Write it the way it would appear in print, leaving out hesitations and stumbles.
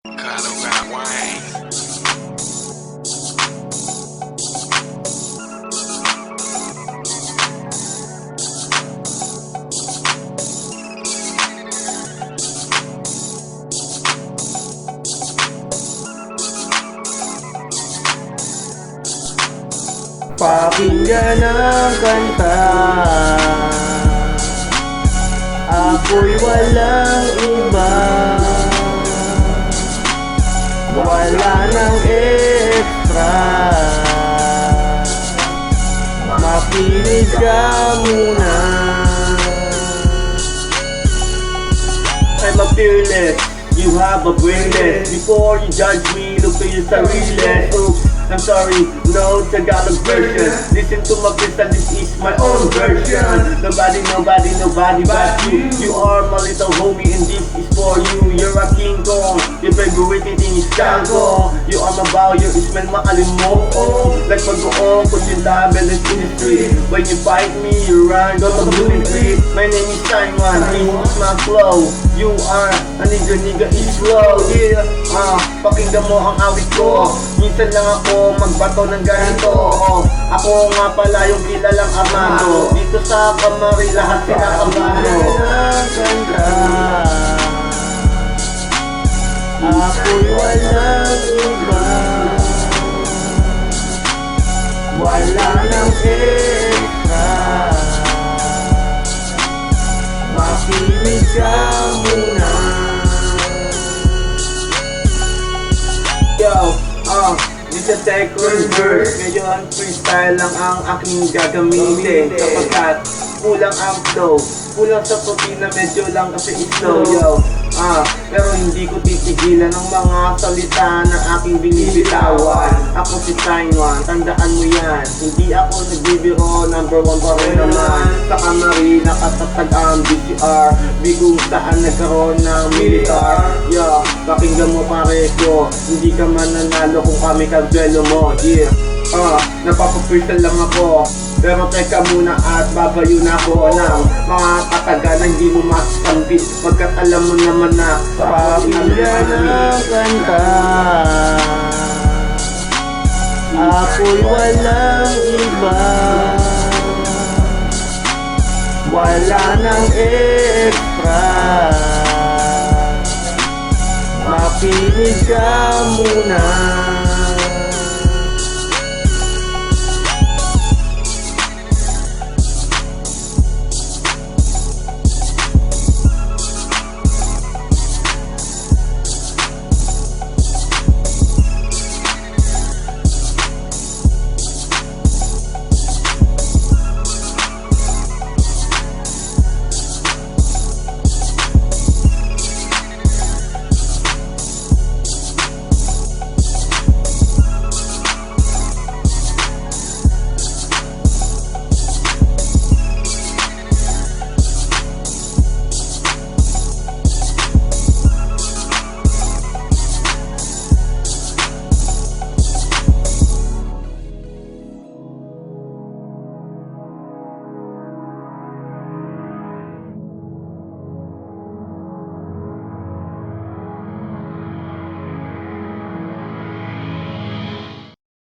Color red wine. Pakinggan ang kanta, ako'y walang iba. Wala nang extra, makinig ka muna. I'm a fearless, you have a brainless. Before you judge me, look to your sarili. Oops, I'm sorry, no Tagalog version. Listen to my crystal, this is my own version. Nobody but you. You are my little homie and this is for you. You're a King Kong, your favorite eating is Kango. You are my bow, your smell makalimuong. Like pag-uong, put your label in the street. When you fight me, you run, don't lose it. My name is Simon, this is my flow. You are a nigga is slow. Yeah, pakinggan mo ang awit ko. Minsan lang ako magbato ng ganito. Ako nga pala yung kilalang amado. Dito sa kamari lahat sinakabado. Ako'y walang iba, wala nang extra, makinig ka muna. Yo, this is second verse. Ngayon freestyle lang ang aking gagamitin, sapagkat kulang ang flow, kulang sa protina, medyo lang kasi slow. Yo, pero hindi ko titigilan ng mga salita na aking binibitawan. Ako si Taiwan, tandaan mo yan. Hindi ako nagbibiro, number one pa rin naman. Sa kamari, nakatatag ang BCR, di kung saan nagkaroon ng militar. Yeah, pakinggan mo pare ko, hindi ka mananalo kung kami kagbelo mo. Yeah, napapapirsan lang ako, pero teka muna at babayo na ako ng mga kataga na hindi mo masasambit. Pagkat alam mo naman na pakinggan ang kanta, ako'y walang iba, wala nang extra, makinig ka muna.